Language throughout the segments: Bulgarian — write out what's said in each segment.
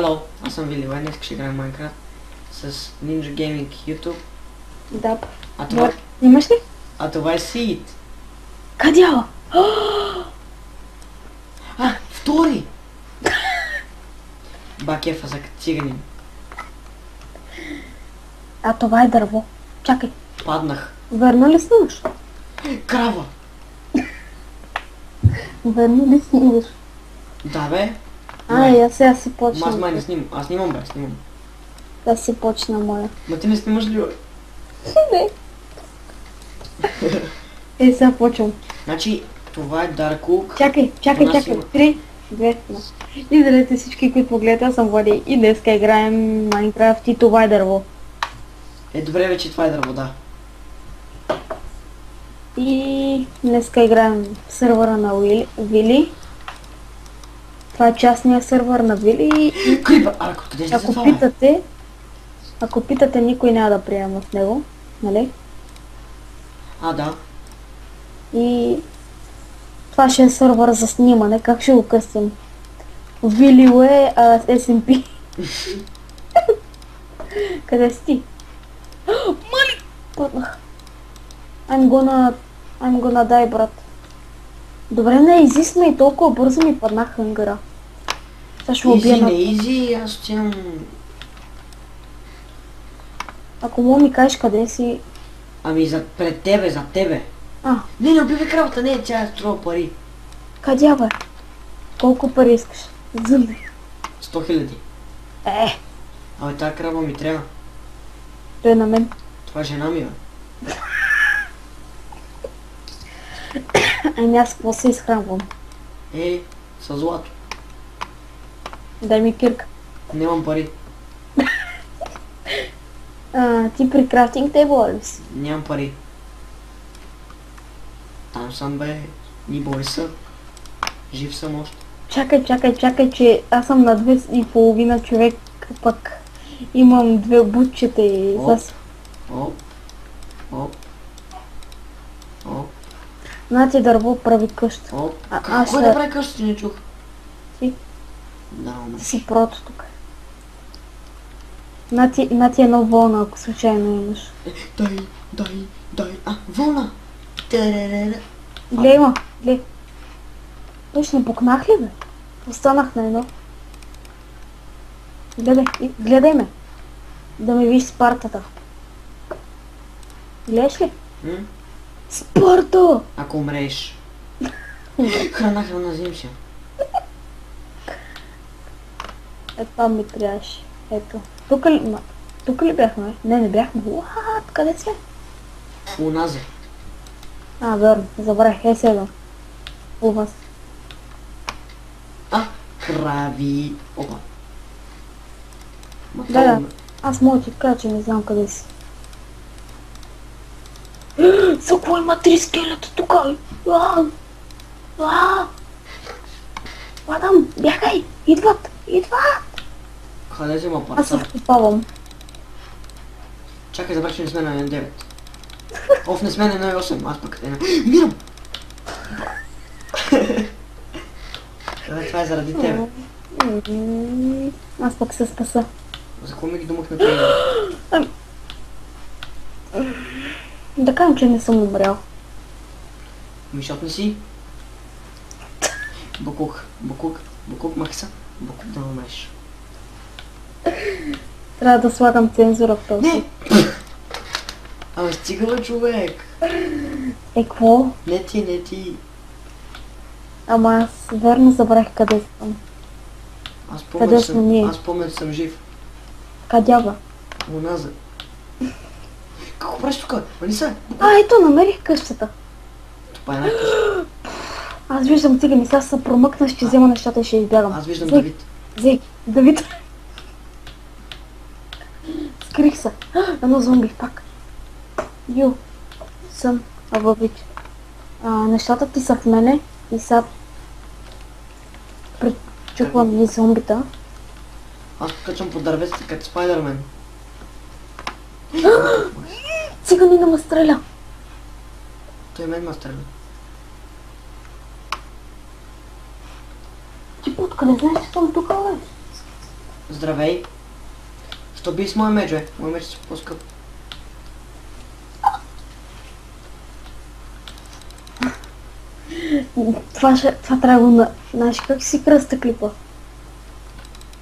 Ало, аз съм Вили Вай, днес ще играем Майнкрафт с Ninja Gaming YouTube. Да. А това... Имаш ли? А това е Seed. Кадяла! А, втори! Бакефа за циганин. А това е дърво. Чакай. Паднах. Верно ли снимаш? Крава! Верно ли снимаш? Да бе. Аз сега си Аз почна. май не снимам. Аз снимам бе, снимам. Да си почна моя. Ма ти не снимаш ли бе? Не. Сега почвам. Значи, това е Dark Oak. Чакай. У нас 3, 2, 1. И здравейте всички, които погледат, аз съм Влади и днеска играем Майнкрафт и това е дърво. Е, добре вече това е дърво, да. И днеска играем в сървъра на Вили. Това е частния сървър на Вили и Крипа! А, къде ще се ако питате, никой няма да приема в него, нали? А, да. И това ще е сървър за снимане, как ще го къстим? Вилиуе SMP. Къде си ти? Мали! Паднах. I'm gonna die, брат. Добре, не изисме и толкова бързо ми паднах хънгъра. Сега ще убия Изи, на... не изи, аз отивам... Ако мога ми кажеш къде си... Ами пред тебе, за тебе. Не убивай кравата, не, тя струва пари. Къде бе? Колко пари искаш? За нея. 100 000. Абе, тази крава ми трябва. Той е на мен. Това е жена ми, бе. Ами аз какво се изхранвам? Със злато. Дай ми кирка. Нямам пари. Ти при крафтинг тейбъл ли си? Нямам пари. Там съм, бе. Ни бой са. Жив съм още. Чакай, че аз съм на 2,5 човек, пък имам 2 бутчета и... Оп. На ти дърво прави къща. Кой да прави къща, не чух? Ти? Да, Ти си прото тук. На ти едно вълна, ако случайно имаш. Дай. Вълна! Глей има, глей. Виж, не пукнах ли, бе? Останах на едно. Гледай ме. Да ми виж Спартата. Гледаш ли? Спарта! Ако умреш. Храна, взим си. Това ми трябваше. Ето. Тук ли бяхме? Не бяхме. What? Къде сме? Уназе. Верно. Забравих. Сега. У вас. Крави. Опа. Да. Аз мога ти кажа, че не знам къде си. За кой има 3 скелета тук? Падам, бягай! Идват! Къде си има Аз се парца? вкопавам. Чакай, забрах, че не сме на 1.9. Не сме на 1.8, аз пък Умирам! Това е заради тебе. Аз пък се спаса. За какво ми ги думах на тебе? Да кажем, че не съм умрял. Защото не си? Букук махса. Букук да умреш. Трябва да слагам цензура в този. Не! Абе, стига бе, човек! Какво? Не ти. Ама аз верно забрах къде съм. Къде сме ние? Аз помня, че съм жив. Къде бе? Уназад. Какво правиш тук? Мали се? Ето, намерих къщата. Това е една къща. Аз виждам цигани, сега се промъкна, ще взема нещата и ще избягам. Аз виждам Давид. Давид. Скрих се. Едно зомби пак. Съм въбич. Нещата ти са в мене и сега пречуквам и зомбита. Аз покачвам по дървесите като Спайдермен. Циганина ме стреля. Той мен ме стреля. Ти откъде знаеш, че съм тук, бе? Здравей. Що би с моя меч, бе? Мой меч е по-скъп. Това трябва да го знаеш как си кръста клипа?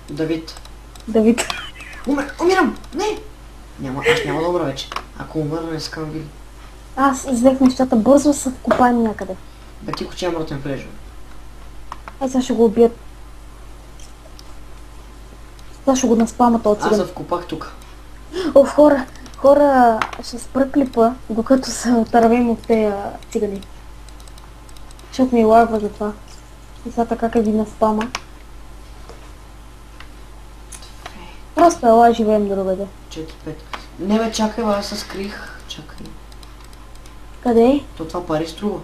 Давид. Давид. Умирам! Не! Аз няма да умра вече. Ако умра, не скам били. Аз взех нещата бързо са вкопани някъде. Бе, тихо, че имам ротен флеш, бе. Сега ще го убият. Сега ще го наспама този Аз циган. се вкопах тук. Оф, хора, ще спра клипа, докато се отървем от тези цигани. Защото ми лагва за това. И сега така как ги наспама. Просто ела живеем другаде. 4-5. Не бе, чакай, бе, аз се скрих. Чакай. Къде е? То това пари струва.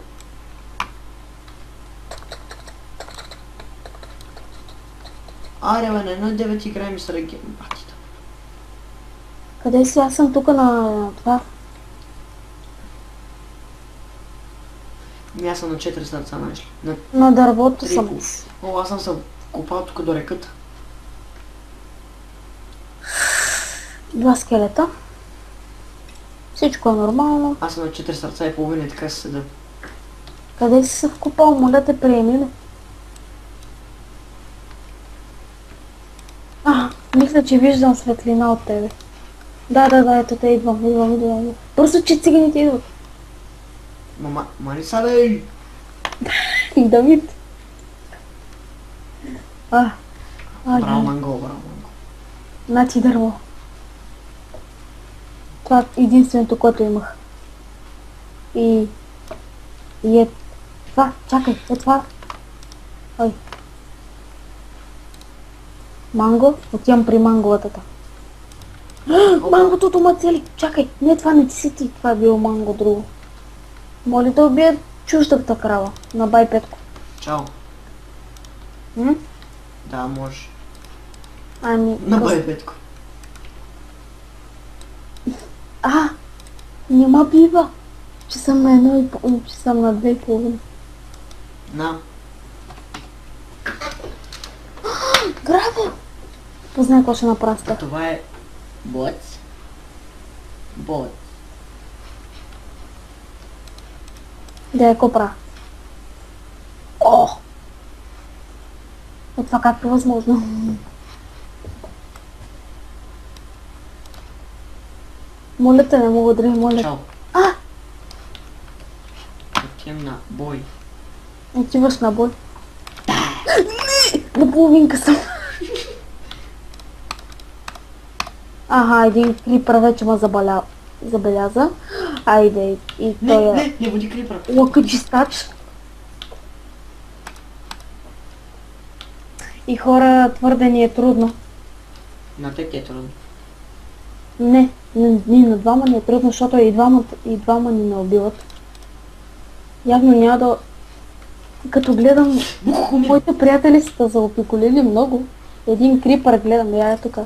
Аре, бе, не на 9 играем и с регион, батите. Къде си? Аз съм тук на това. Аз съм на 4 сърца, знаеш ли? На На дървото 3. съм. О, аз съм се копал тук до реката. 2 скелета. Всичко е нормално. Аз съм на 4 сърца и половина и така се седа. Къде си се вкопал? Моля те, приеми ли? Мисля, че виждам светлина от тебе. Да, ето те идвам. Бързо, че циганите идват. Мани са, бе! И Давид. Браво, Манго. На ти дърво. Това е единственото, което имах. И е това, чакай, е това. Ой. Манго, отивам при манговатата. Мангото ма цели, чакай, не това не си ти, това е било манго друго. Моля да убие чуждата крава на бай Петко. Чао. Да, може. Ами... На бай Петко. Нема бива, че съм на 1,5, че съм на 2,5. На. Грабе! Познай какво ще направя с това. Това е... Боец. Да е копра. О! От това както е възможно. Моля те, не мога да моля. Чао. Отивам на бой. Отиваш на бой. Не! На половинка съм. Един крипър вече ме забеляза. Айде, и той е... Не води крипър. Лъкачистач. И хора, твърде ни е трудно. На те ти е трудно. Не, на двама ни е трудно, защото и двама ни не убиват. Явно няма да... Като гледам, моите приятели са заобиколили много. Един крипър гледам, я е тук.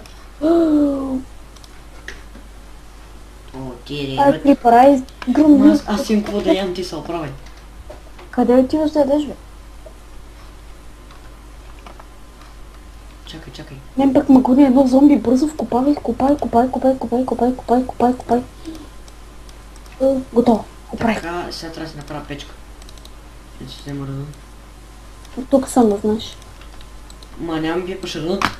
О, ти Ай, крипър, ай, гръмни. Аз имам какво да ям, ти се оправай. Къде отиваш да ядеш, бе? Чакай. Мен пък ме гони едно зомби, бързо вкопавай, копай. Готово, копай. Така, сега трябва да си направя печка. Ще си взема ръда. Тук съм, да знаеш. Нямам пипа шарната.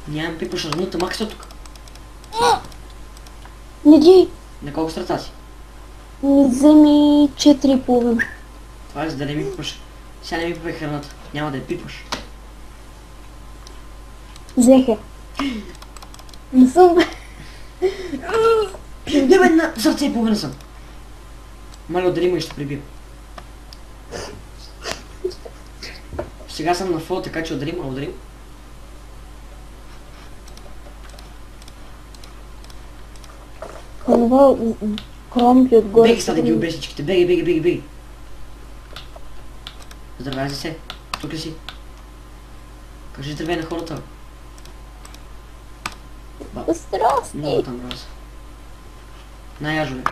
Нямам пипа шарната, мак са тук. Не ди! На колко сърца си? Ми вземи 4,5. Това е за да не ми пипаш. Сега не ми пипай храната. Няма да я пипаш. Взех. Не съм, бе. Не бе, на сърце и половина съм. Маля, удари му и ще прибия. Сега съм на фол, така че ударим. Това кромпи отгоре. Беги сега да ги убей всичките. Беги. Здравей се. Тук ли си? Кажи здравей на хората. Здрасти. Много там мраза. Най-яжове.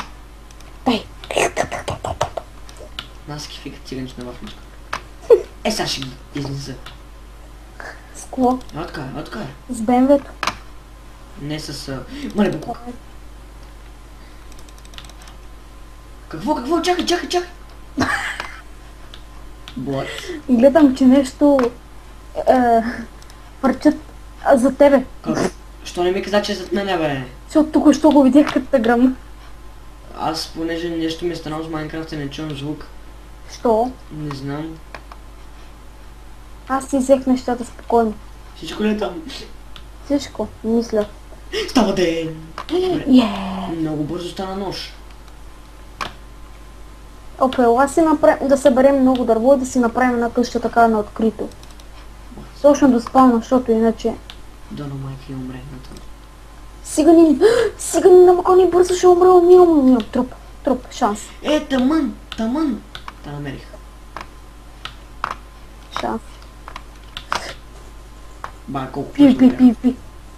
Дай. Нас кефика циганична вафличка. Сега ще ги изнеса. С какво? Откъде? С БМВ-то. Не с... Мале, буклук. Какво? Чакай! Блад. Гледам, че нещо... върчат за тебе. Що не ми каза, че е зад мене, бе? Защото тук що го видях като те гръмна. Аз, понеже нещо ми е станало с Майнкрафт и не чувам звук. Що? Не знам. Аз си взех нещата спокойно. Всичко ли е там? Всичко, мисля. Става ден! Много бързо стана нощ. Опел, аз си направим да съберем много дърво и да си направим една къща така на открито. Точно до спална, защото иначе... Дано майка и умре на това. Сега ни намакони бързо ще умре, умирам. Труп, шанс. Тамън! Та намерих. Шанс. Ба, колко Пи.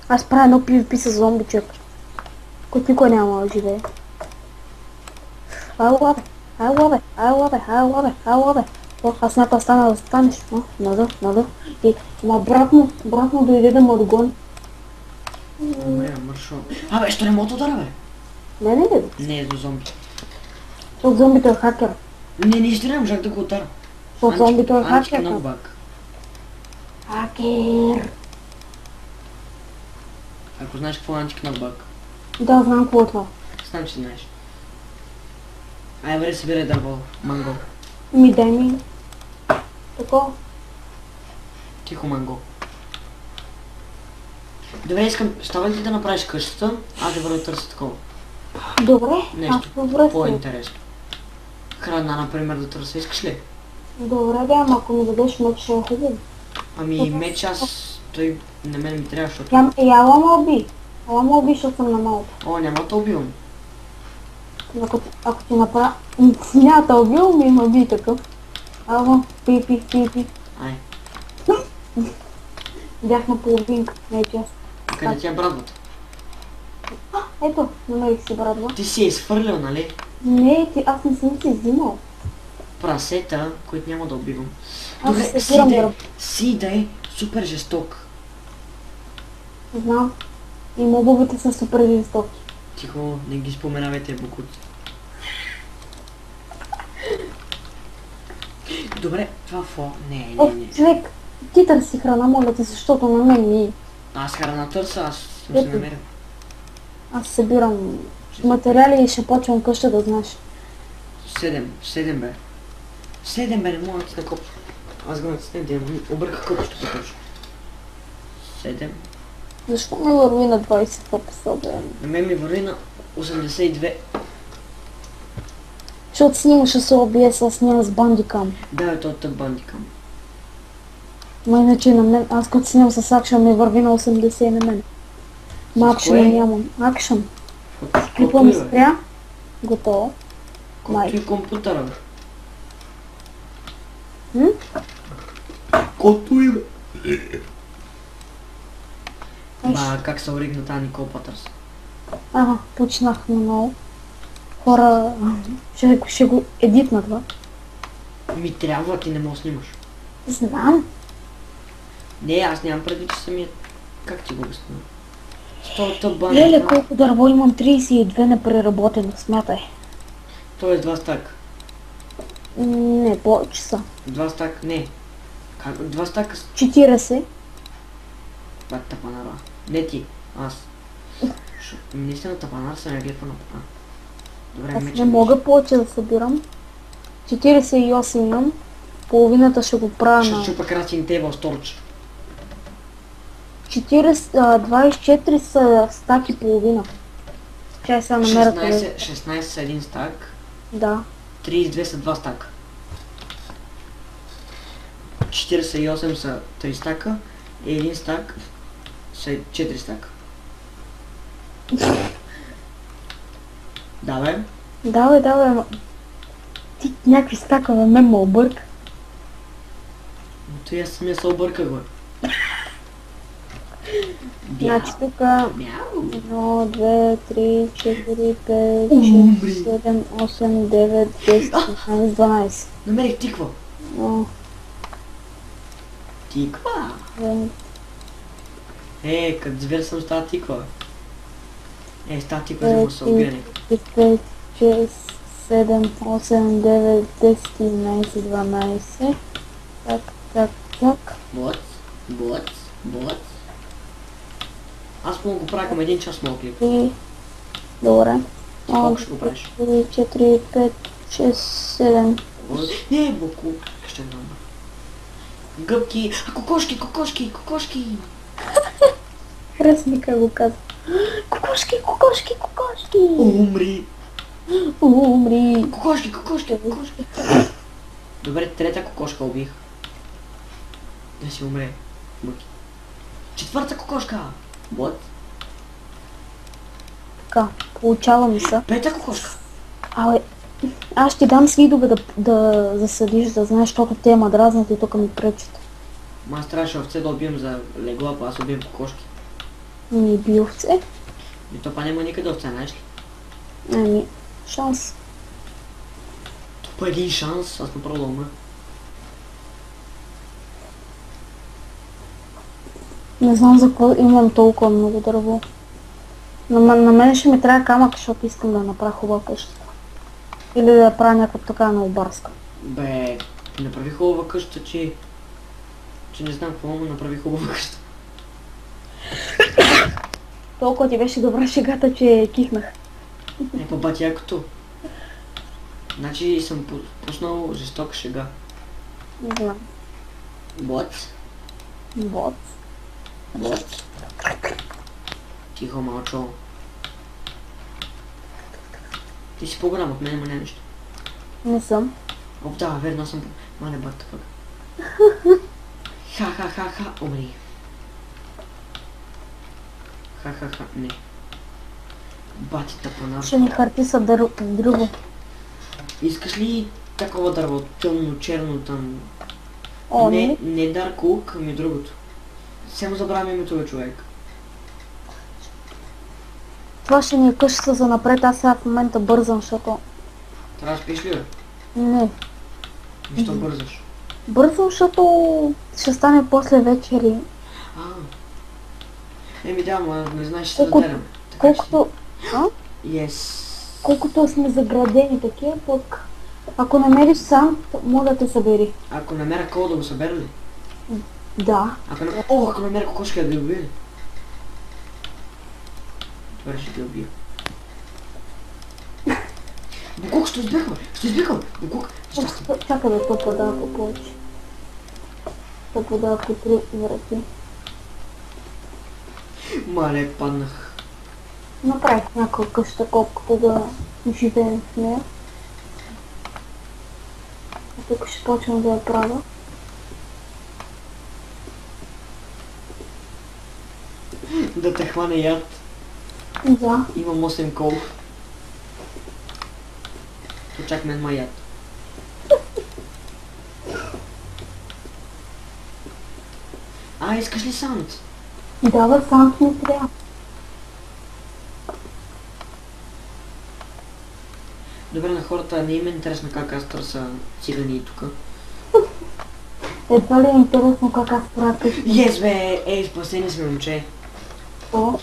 Аз правя едно PvP с зомбичек. Който никой няма да живее. I love it. О, аз смята стана да станеш. Надо. И обратно дойде да ме отгони. Умре, мършо. Абе, що не мога да удара, бе? Не. Не, до зомби. От зомбито е хакер. Не изтрелям, жак да го удара. От зомбито е Анчки хакер. нокбак. Хакер. Ако знаеш какво е анчки нокбак. Да, знам какво е това. Знам, че знаеш. Ай, бъде събирай дърво, манго. Дай ми. Тако. Тихо, манго. Добре, искам, става ли ти да направиш къщата? Аз да върна търся такова. Добре. Нещо добре. по-интересно. Храна, например, да търся. Искаш ли? Добре, ама ако ми дадеш меч, ще е хубаво. Ами меч аз... Той на мен ми трябва, защото... Ала ме уби, защото съм на малко. О, няма да убивам. Ако ти направя... Няма да убил, ми ме би такъв. Ало, пи. Ай, Бях на половинка, не е част. къде ти е брадвата? Ето, намерих си брадва. Ти си е изхвърлял, нали? Не, аз не съм си взимал. Прасета, които няма да убивам. Аз Добре, се събирам дърво. Сида е супер жесток. Знам. И мобовете са супер жестоки. Тихо, не ги споменавайте, букуци. Добре, това фо... Не. Човек, ти търси храна, моля ти, защото на мен ми... Аз храна търся, аз съм се намерил. Аз събирам материали и ще почвам къща, да знаеш. 7 бе. 7 бе, не мога да ти накоп. Аз го натиснем, обърках къпчето по-точно. 7. Защо ме върви на 20 фокуса, бе? На мен ми върви на 82. Защото снимаш с OBS, аз нямам с бандикам. Да, бе, то тъп бандикам. Ма иначе на мен, аз като снимам с акшън ми върви на 80 на мен. Ма акшън нямам. Акшън. Клипа ми спря. Готово. Колко е компютъра, бе? М? Колко е, бе? Ба, как се оригна тази Никол Патърс? Ага, почнах много. Хора, ще го едитна това. Ми трябва, ти не можеш да снимаш. Знам. Не, аз нямам преди, че самият... Как ти го обясня? Столата банда... Леле, колко дърво имам, 32 непреработено, смятай. Той е 2 стак. Не, повече са. 2 стак, не. Как? 2 стака с... 40. Това е тапанара. Не ти, аз. Наистина тапанар се не гледва на пана. Добре, Аз мече. не мога повече да събирам. 48 имам. Половината ще го правя Ще на... чупа красин тейбъл сторч. 24 са стак и половина. Чай сега намеря къде. 16 са 1 стак. Да. 32 са 2 стака. 48 са 3 стака. И 1 стак са 4 стака. Да, бе. Да, бе, ти някакви стакове мен ме обърка. Но той аз самия се обърках, бе. Значи тук Мяу. 1, 2, 3, 4, 5, 6, 7, 8, 9, 10, 11, 12. Намерих тиква. О, Тиква. 2, Като звер съм с тази тиква. С тази тиква взема се убия някой. 5, 6, 7, 8, 9, 10, 11, 12. Так. Блъц. Аз мога го правя към 1 час мога клип. И... Добре. Колко ще го правиш? 4, 5, 6, 7. Не, Боку. Ще е много. Гъбки. Кокошки. Харесва ми как го казва. Кокошки. Умри. Кокошки. Кокошки. Добре, трета кокошка убих. Да си умре. Мъки. Четвърта кокошка. Вот. Така, получаваме се. Пета кокошка. Абе, аз ще дам свидове да засадиш, да знаеш, защото те ма дразнат и тук ми пречат. Аз трябваше овце да убием за легла, а аз убием кокошки. Ми би овце. И то па няма никъде овце, знаеш ли? Ами, шанс. То па един шанс, аз направо да умра. Не знам за какво имам толкова много дърво. На мен ще ми трябва камък, защото искам да направя хубава къща. Или да я правя някаква така на обарска. Бе, направи хубава къща, че не знам какво, но направи хубава къща. Толкова ти беше добра шегата, че кихнах. Не по-бати якото. Значи съм пуснал жестока шега. Не знам. Вот. Тихо, малчо. Ти си по-голям от мен, ама не нещо. Не съм. Оп, да, верно съм мале бат пък. Ха, умри. Ха, не. Бати тъпана. Ще ни харти са друго. Искаш ли такова дърво, тъмно, черно там? О, не Dark Oak, ами другото. Само забравям името на човек. Това ще ни е къщата за напред, аз сега в момента бързам, защото... Трябва да спиш ли, бе? Не. Защо бързаш? Бързам, защото ще стане после вечери. Еми да, ма не знаеш, ще се разделям. Колкото... Колкото сме заградени такива, пък... Ако намериш сам, мога да те събери. Ако намеря кол да го събера ли? Да. Ако намеря кокошка да ги убия ли? Добре, ще ги убия. Букук, ще избягам! Букук, щастие. Чакай да то подава по повече. То подава по 3 врати. Мале, паднах. Направих някаква къща, колкото да живеем в нея. А тук ще почвам да я правя. Да те хване яд. Да. Имам 8 кол. То чак мен ма яд. Искаш ли санд? Да, санд ми трябва. Добре, на хората не им е интересно как аз търся цигани тук. Едва ли е интересно как аз правя къщи? Бе, спасени сме, момче. О?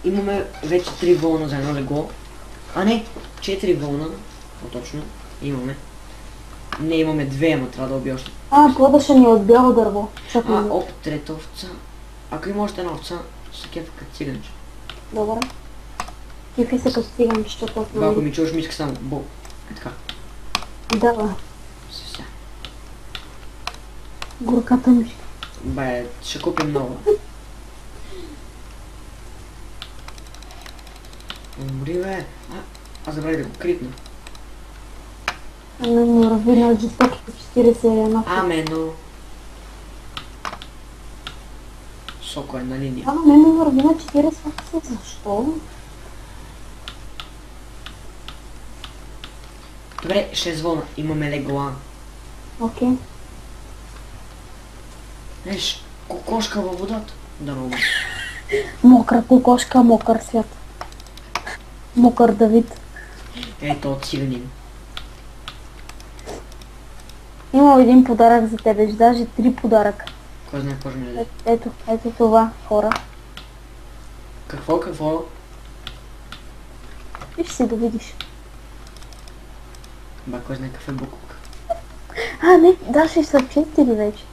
Имаме вече 3 вълна за едно легло. А не, 4 вълна. По-точно. Имаме. Не, имаме 2, ама трябва да убия още. Плодъша ни е от бяло дърво. Трета овца. Ако има още една овца, ще кефа като циганче. Добре. Кефи се като циганче, защото... Ако ми чуваш, ми иска само бол. Така. Да, бе. Сега. Горката ми. Бе, ще купим нова. Умри, бе. Аз забравих да го критна. Ми разви на жестоките 41. Амено. Соко е на линия. На мен ми върви на 40. Защо? Добре, 6 вълна. Имаме легла. Окей. Виж, кокошка във водата. Да ме умре. Мокра кокошка, мокър свят. Мокър Давид. Ето от циганин. Имам един подарък за тебе, даже 3 подаръка. Кой знае какво ще ми даде? Ето това, хора. Какво? И ще си го видиш. Ба, кой знае какъв е буклук. А, не, да, ще са 4 вече.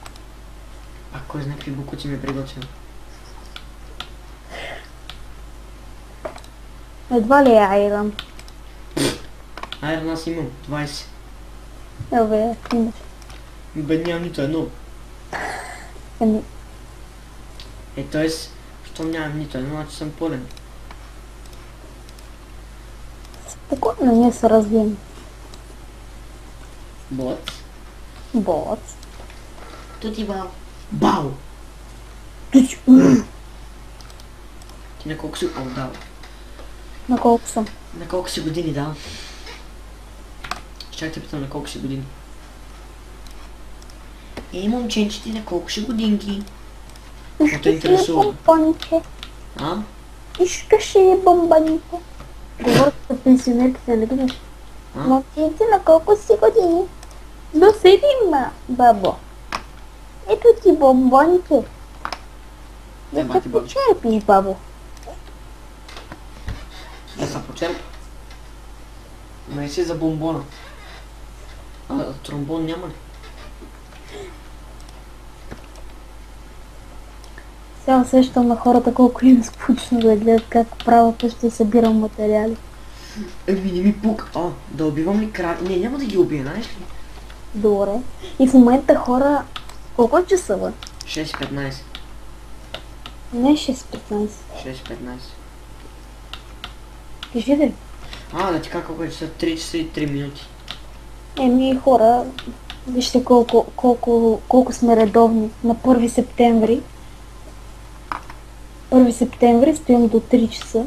А кой знае какви буклуци ми е приготвил. Едва ли е айрон? Айрон аз имам 20. Ево бе, имаш. Бе, нямам нито едно. Еми, Т.е. щом нямам нито едно, значи съм пълен. спокойно ние се развием. Бот. Бот. Тути бал. Бал! Туч. Ти на колко си дал? На колко съм? На колко си години дал? Чак те питам на колко си години. Момченче, ти на колко си годинки? Какво те интересува? Бомбаните. А? Искаш ли бомбаните? Говорят за пенсионерките, не гледаш? А? Момченце, на колко си години? До 7, бабо. Ето ти бомбоните. Да бати, се бабичка. почерпиш, бабо. Да се почерпа. Май си за бомбона. А тромбон няма ли? Сега усещам на хората колко им е скучно да гледат как правя къща и събирам материали. Еми не ми пука. Да убивам ли крави? Не, няма да ги убия, знаеш ли? Добре. И в момента хора... Колко е часа, бе? 6:15. Не 6:15. 6:15. Кажи ли? Да ти кажа колко е часа? 3 часа и 3 минути. Еми хора, вижте колко сме редовни. На 1 септември. 1 септември стоим до 3 часа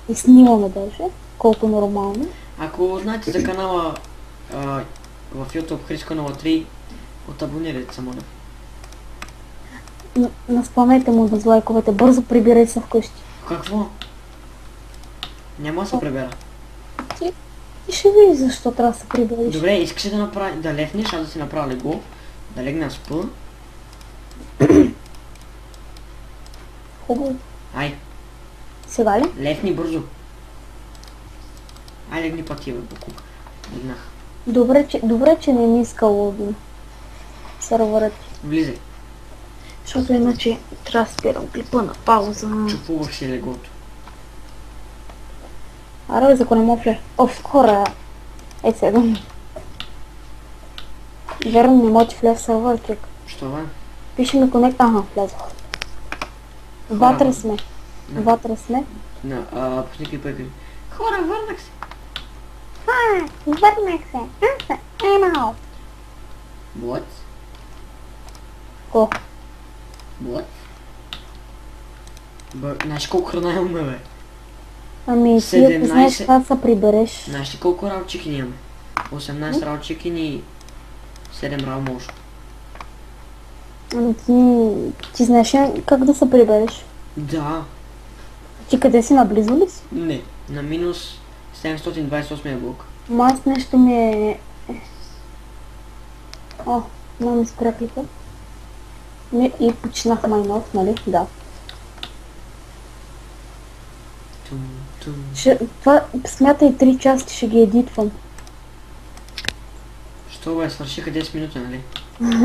и снимаме даже. Колко нормално. Ако знаете за канала в YouTube Хриско 03, абонирайте се, моля. Наспомнете му да лайковете. Бързо прибирай се вкъщи. Какво? Няма да се прибера. Ти ще видиш защо трябва да се прибереш. Добре, искаш ли да лефнеш, аз да си направя легло, да легна спа. Хубаво. Ай, Сега ли? лефни бързо. Ай, легни пъти, бе, букук. Легнах. Добре, че не ми иска логин. Сървърът. Влизай. Защото иначе трябва да спирам клипа на пауза. Чупувах си леглото. Аре, за не мога хора. Сега. Верно, не мога ти влез в сървър, чек. Що бе? Пише ми конект. Влязох. Вътре сме. Вътре сме. Пусни клипа и кажи. Хора, върнах се. Върнах се. Емал. What? Ко? What? Знаеш колко храна имаме, бе? Ами, ти ако знаеш как се прибереш. Знаеш ли колко рао чекини имаме? 18 рао чекини и 7 рао може. Ами ти знаеш ли как да се прибереш? Да. Ти къде си, наблизо ли си? Не. На минус 728 блок. Аз нещо ми е... много ми спря клипа. И починах майнов, нали? Да. Това смятай 3 части, ще ги едитвам. Що бе, свършиха 10 минути, нали?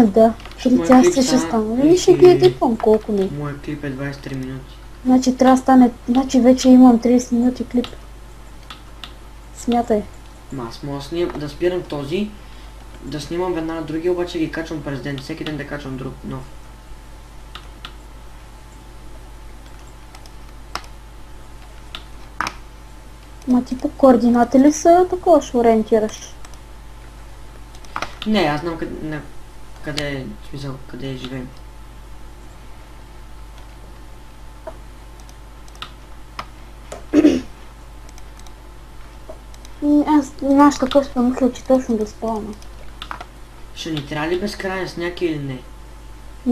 Да, 3 части ще стане. И ще ги едитвам, колко ми. Моят клип е 23 минути. Значи трябва да стане... Значи вече имам 30 минути клип. Смятай. Аз мога да спирам този, да снимам веднага други, обаче ги качвам през ден. Всеки ден да качвам друг нов. Ма ти по координати ли са такова ще ориентираш? Не, аз знам къде живеем. Аз нашата къща мисля, че точно да спаваме. Ще ни трябва ли безкрайен сняг или не?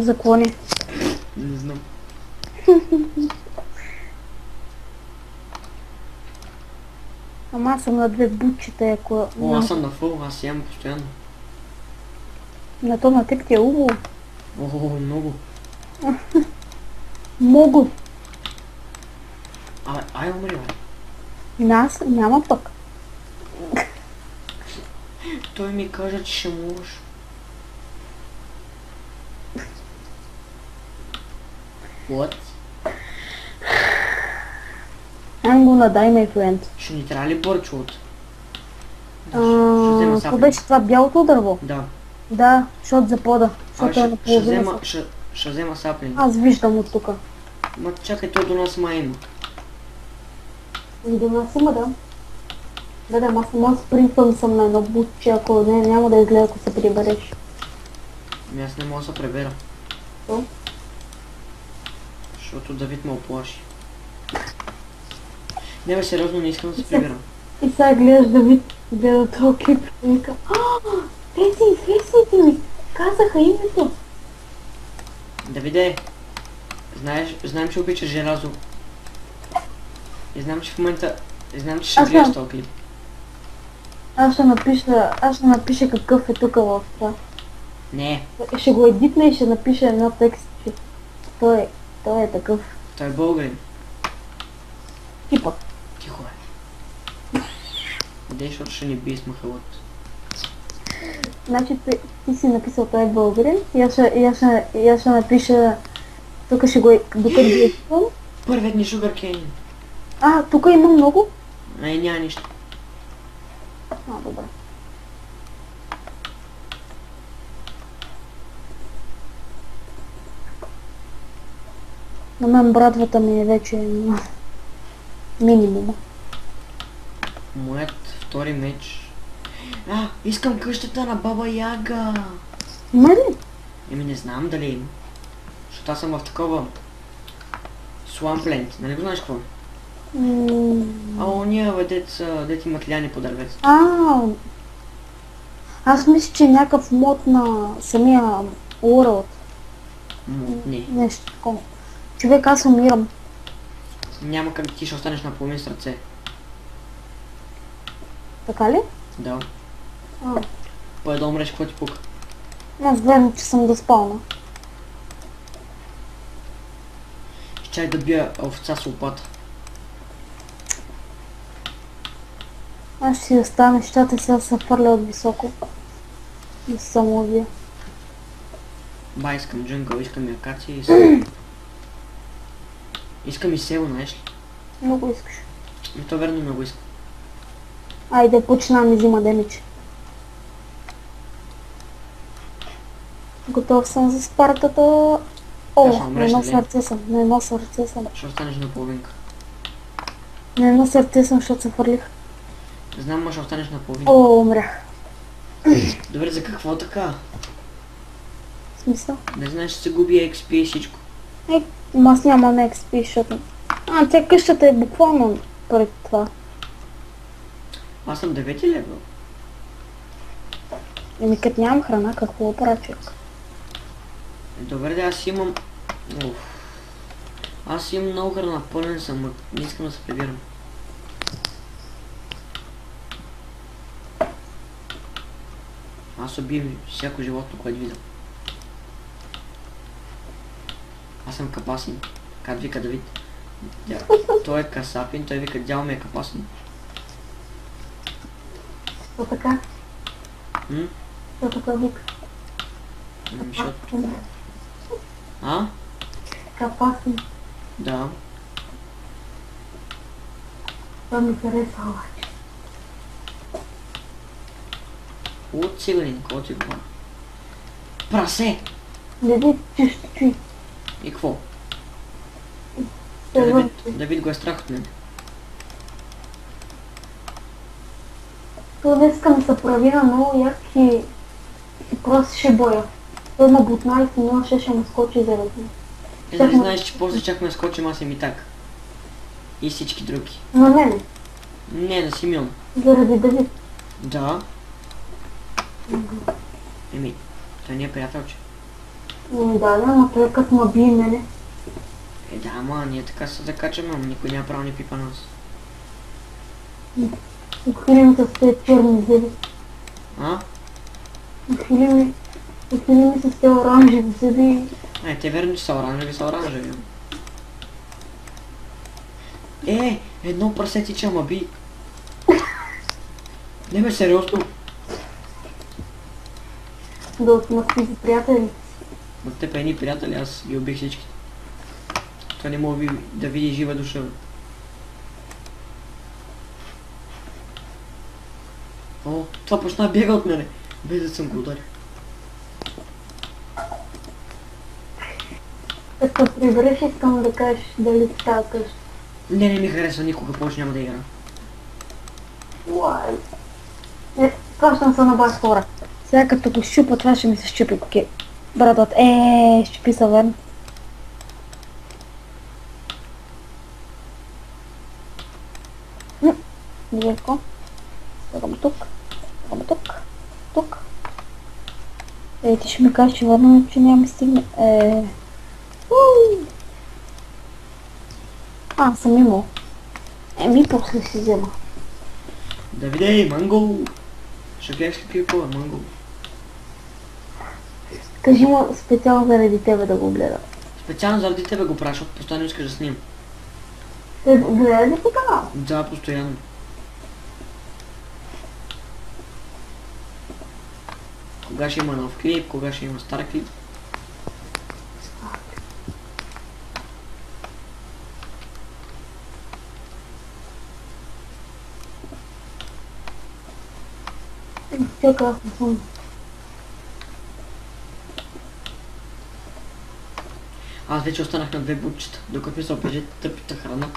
За какво не? Не знам. Ама аз съм на 2 бутчета, ако... Аз съм на фул, аз ям постоянно. На то на теб ти е убаво. Много. Много. Ай, умри, бе. Аз няма пък. Той ми каза, че ще можеш. What? I'm gonna die, my friend. Ще ни трябва ли бърчот? Ще взема Какво сапли. беше това бялото дърво? Да. Да, защото запода. Защото е наполовина. Ще взема сапли. Аз виждам от тука. Ма чакай, той до нас ма има. И до нас има, да. Да, аз само спринтвам съм на едно бутче, ако не, няма да изгледа, ако се прибереш. Ами аз не мога да се пребера. То? Защото Давид ме оплаши. Не бе, сериозно не искам да се прибирам. И сега гледаш Давид, гледа този клип и вика: влезте ми, казаха името. Давиде, знаем, че обичаш желязо. И знам, че в момента... Знам, че ще Аз гледаш знам. този клип. Аз ще напиша какъв е тук в това. Не, Ще го едитна и ще напиша едно текст, че той е такъв. той е българин. Типа. Тихо е. Дей, защото ще ни бие с махалот. Значи ти си написал той е българин и аз ще напиша, тук ще го докато го едитвам. Първият ни Sugarcane. Тук има много? Ай, няма нищо. Добре. На мен братвата ми е вече на минимума. Моят втори меч. Искам къщата на Баба Яга. Има ли? Еми не знам дали има. Защото аз съм в такова... Swampland. Нали го знаеш какво? Ония бе, дет имат ляни по дървец. Аз мисля, че е някакъв мод на самия World. Не. Нещо такова. Човек, аз умирам. Няма как ти ще останеш на половин сърце. Така ли? Да. Пое да умреш, какво ти пука? Аз гледам, че съм доспална. Чай да бия овца с лопата. Аз ще си оставя нещата, сега се фърля от високо. Да се самоубия. Искам джунгъл, искам и акация искам и село, знаеш ли? Много искаш. То верно много искам. Айде, почна ми взима демидж. Готов съм за Спартата. На едно сърце съм, на едно сърце съм. Ще останеш на половинка. На едно сърце съм, защото се фърлих. Знам, ма ще останеш на половинка. Умрях. Добре, за какво така? В смисъл? Не знаеш, че се губи XP и всичко. Аз нямам XP, защото... тя къщата е буквално пред това. Аз съм 9 левел. Като нямам храна, какво правя, човек? Добре, да, аз имам... Аз имам много храна, пълен съм, но не искам да се прибирам. Аз убивам всяко животно, което видам. Аз съм капасен. Как вика Давид? Той е касапин, той вика дядо ми е капасен. То така? То така вика. Защото... Капасен. Да. Това ми харесва обаче. От сигурен, какво ти говоря? Прасе! Гледай, че ще чуй. И какво? Давид. Давид го е страх от мен. Това днеска ми се прави на много як и просто ще боя. Той има бутна и много ще му скочи заради. Нали знаеш, че после чак ме скочим аз и Митак. И всички други. На мене? Не, на Симеон. Заради Давид. Да. Еми, той не е приятелче. Да, но той като ма бие мене. Да, ама ние така се закачаме, ама никой няма право ни пипа нас. Отхили ми с тези черни зъби. Отхили ми с тези оранжеви зъби. Те верно, че са оранжеви, са оранжеви. Едно прасе тича, ма би. Не бе, сериозно. Да отмъсти за приятели. От теб едни приятели, аз ги убих всички. Това не мога да види жива душа. О, това почна бега от мене. Без да съм го ударил. Като прибереш, искам да кажеш дали ти тази къща. Не ми харесва, никога повече няма да игра. Уай. Плащам се на бас хора. Сега като го щупа, това ще ми се щупи коки. Братът, щупи се верно. Дверко. Стъгам тук. Стъгам тук. Тук. Ти ще ми кажеш, че върна, че няма ми стигне. Съм имал. После си взема. Давиде, манго! Ще гледаш какви е манго. Кажи му специално заради тебе да го гледа. Специално заради тебе го праша, постоянно искаш да снимам. Гледа ли ти канал? Да, постоянно. Кога ще има нов клип, кога ще има стар клип. Чакай, аз не съм. Аз вече останах на 2 бутчета, докато ми се опече тъпите храна.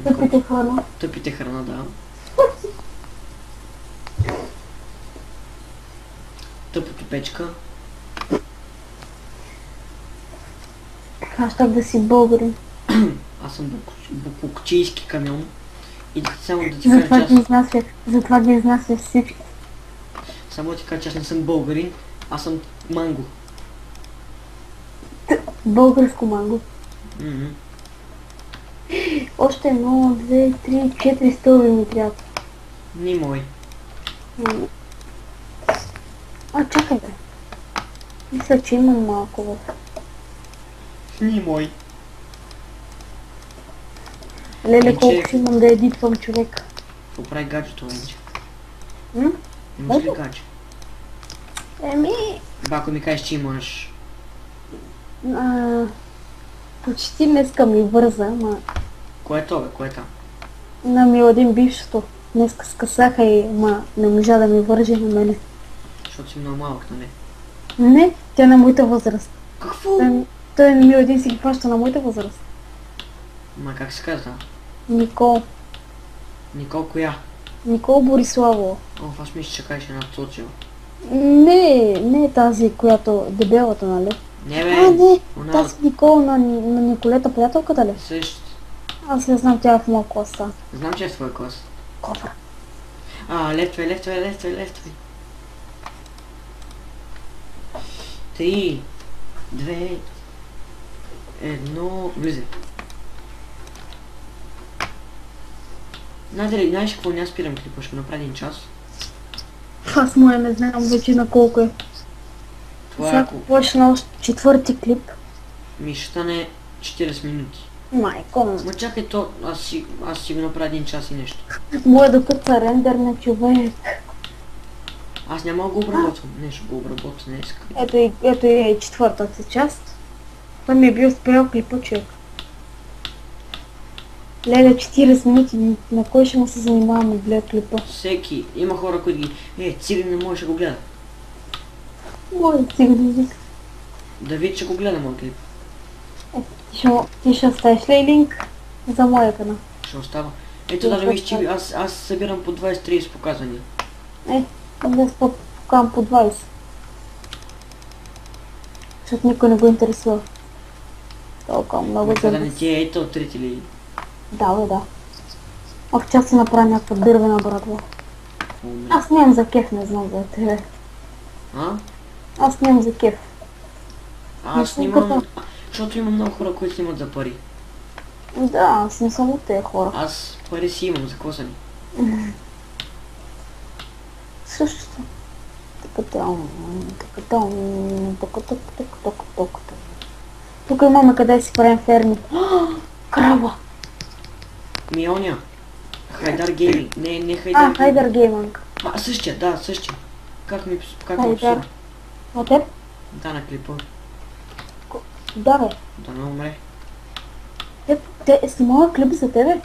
Тъпите храна? Тъпите храна, да. Тъпото печка. Хаштаг да си българин. Аз съм букукчийски камион. И само да ти кажа, че затова ги изнася всички. Само да ти кажа, че аз не съм българин, аз съм манго. Българско манго. Още 1, 2, 3, 4 стълби ми трябва. Ни мой. Чакайте. Мисля, че имам малко в... Ни мой. Леле, колко си имам да едитвам човек. Какво прави гаджето, вече? Имаш ли гадже? Ако ми кажеш, че имаш... Почти днеска ми върза, ама... Кое е то, бе? Кое е там? На Миладин бившото. Днеска скъсаха и не можа да ми върже на мене. Защото си много малък, нали? Не, тя на моята възраст. Какво? Той Миладин си ги плаща на моята възраст. Ма как се казва? Никол. Никол коя? Никол Бориславова. Аз мисля, че кажеш една Цоцева. Не е тази, която дебелата, нали? Не бе, тази Никол на Николета, приятелката ли? Същата. Аз не знам, тя е в моя класа. Знам, че е в твоя клас. Кобра. Левтвай. 3, 2, 1, влизай. Знаеш какво, не спирам клипа, ще направи 1 час. Аз моя не знам вече на колко е. Сега почна още 4-ти клип. Ми ще стане 40 минути. Майко. Ма чакай то, аз си го направя 1 час и нещо. Моя да кърца рендер на човек. Аз няма да го обработвам. Не, ще го обработвам днес. Ето и 4-та част. Това ми е бил спрял клипа, човек. Леле, 40 минути, на кой ще му се занимаваме да гледа клипа? Всеки. Има хора, които ги... циган не може да го гледа. Мой циган вика. Давид ще го гледа моят клип. Ти ще оставиш ли линк за моя канал? Ще остава. Ето даже виж, че аз събирам по 20-30 показвания. Днес покам по 20. Защото никой не го интересува. Толкова много за да не ти е ето отрити ли? Да. Ако чак си направя някаква дървена братва. Аз нямам за кеф, не знам за тебе. Аз нямам за кеф. Аз снимам, защото има много хора, които снимат за пари. Да, аз не съм от тези хора. Аз пари си имам, за какво са ни? Същото. Тук имаме къде си правим ферми. Крава! е оня. Хайдар Гейминг. Не Хайдар. Хайдер Гейминг. Същия, да, същия. Как ми Хайдар. псува? От теб? Да, на клипа. Да, бе. Да не умре. Те снимава клип за тебе?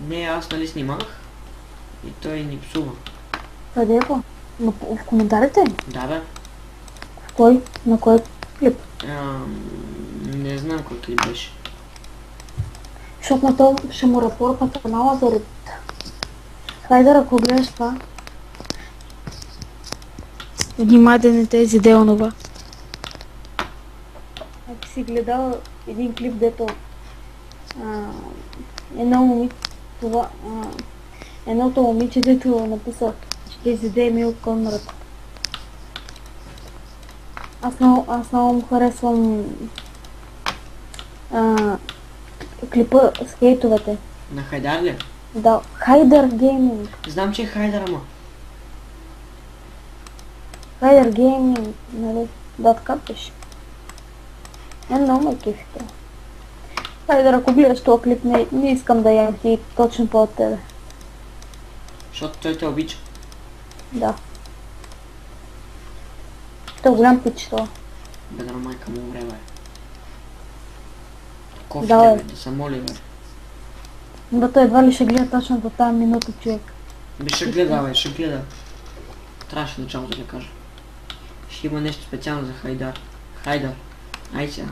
Не, аз нали снимах. И той ни псува. Къде е това? В коментарите? Да, бе. В кой? На кой клип? Не знам кой клип беше. Защото на то ще му репортна канала заради... Хайдер, ако гледаш това... Внимай да не те изяде онова. Ако си гледал един клип, дето... Едното момиче, дето написал, ще изяде Емил Конрад. Аз много му харесвам клипа с хейтовете. На Хайдар ли? Да, Хайдер Гейминг. Знам, че е Хайдар, ама. Хайдер Гейминг, нали? Да, така беше. Много ме кефите. Хайдер, ако гледаш този клип, не искам да ям ти точно по от тебе. Защото той те обича. Да. Той е голям пич това. Бедра майка му умре, бе. Кофе, Да, бе, да се моли, бе. Но той едва ли ще гледа точно до тази минута, човек. Бе, ще гледа, бе, ще гледа. Трябваше началото да кажа. Ще има нещо специално за Хайдар. Хайдар. Ай сега.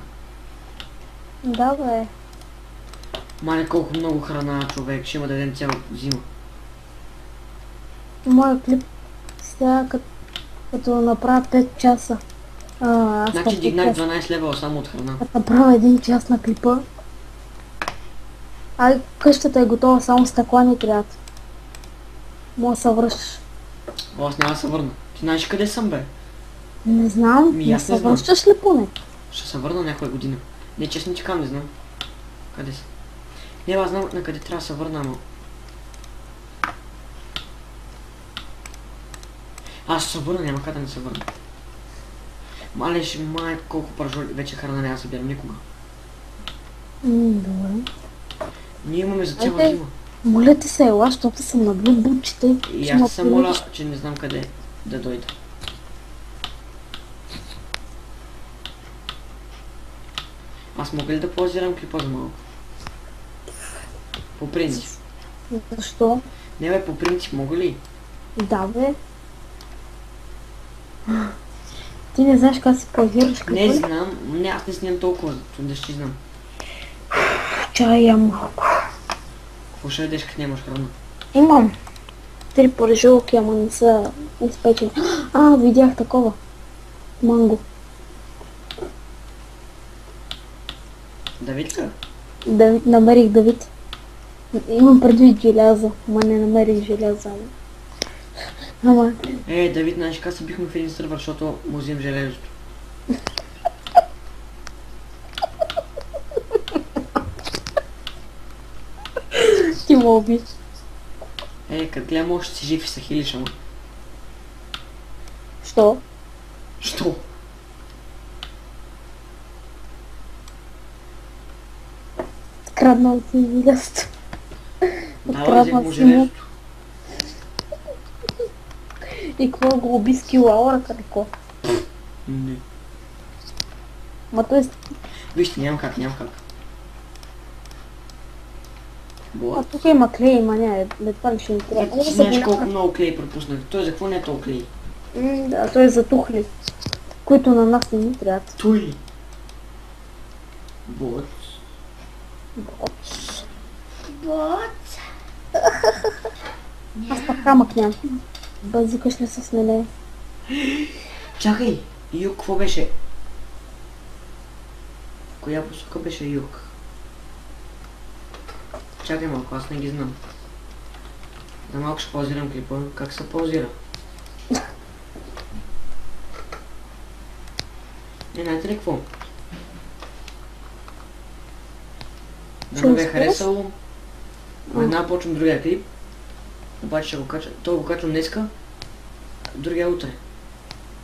Да, бе. Мале, колко много храна, човек. Ще има да дадем цяла зима. Моят клип сега като направя 5 часа. Значи дигнах 12 левела само от храна. Като направя 1 час на клипа. Къщата е готова, само стъкла ни трябва. Мога да се връщаш. Аз няма да се върна. Ти знаеш къде съм, бе? Не знам, Ми, не аз се не знам. връщаш ли поне? Ще се върна някоя година. Не, честно ти казвам, не знам. Къде са? Не, аз знам на къде трябва да се върна, ама... Аз ще се върна, няма как да не се върна. Мале, май, колко пържоли, вече храна няма да събирам никога. Добре. Ние имаме за цяла Айде. зима. Моля ти се, ела, защото съм на бутчите. И аз се моля, че не знам къде да дойда. Аз мога ли да позирам клипа за малко? По принцип. Защо? Не бе, по принцип мога ли? Да, бе. Ти не знаеш как се позираш клипа Не ли? знам, не, аз не снимам толкова, да ще знам. Чай ям малко. Какво ще ядеш, като нямаш храна? Имам 3 пържолки, ама не са изпечени. Видях такова. Манго. Давид ли? Давид, намерих Давид. Имам предвид желязо, ама не намерих желязо. Ама, Давид, знаеш как се бихме в един сървър, защото му взем железото. ти ме убиш. Като гледам още си жив и се хилиш, ама. Що? Що? Откраднал си желязото. Давай, взех му си му. железото. И какво го уби с килаура, какво? Не. Ма той Вижте, нямам как. Вот. тук има клей, ма не, това ли ще ни трябва. Ти знаеш колко много клей пропуснах. Той за какво не е толкова клей? Да, той е за тухли, които на нас не ни трябват. Той. Вот. Аз пак камък нямам. Базикаш ли с мене? Чакай, юг, какво беше? Коя посока беше юг? Чакай малко, аз не ги знам. За малко ще паузирам клипа. Как се паузира? Знаете ли какво? Да ме бе харесало. Веднага почвам другия клип. Обаче ще го кача. Той го качвам днеска. Другия утре.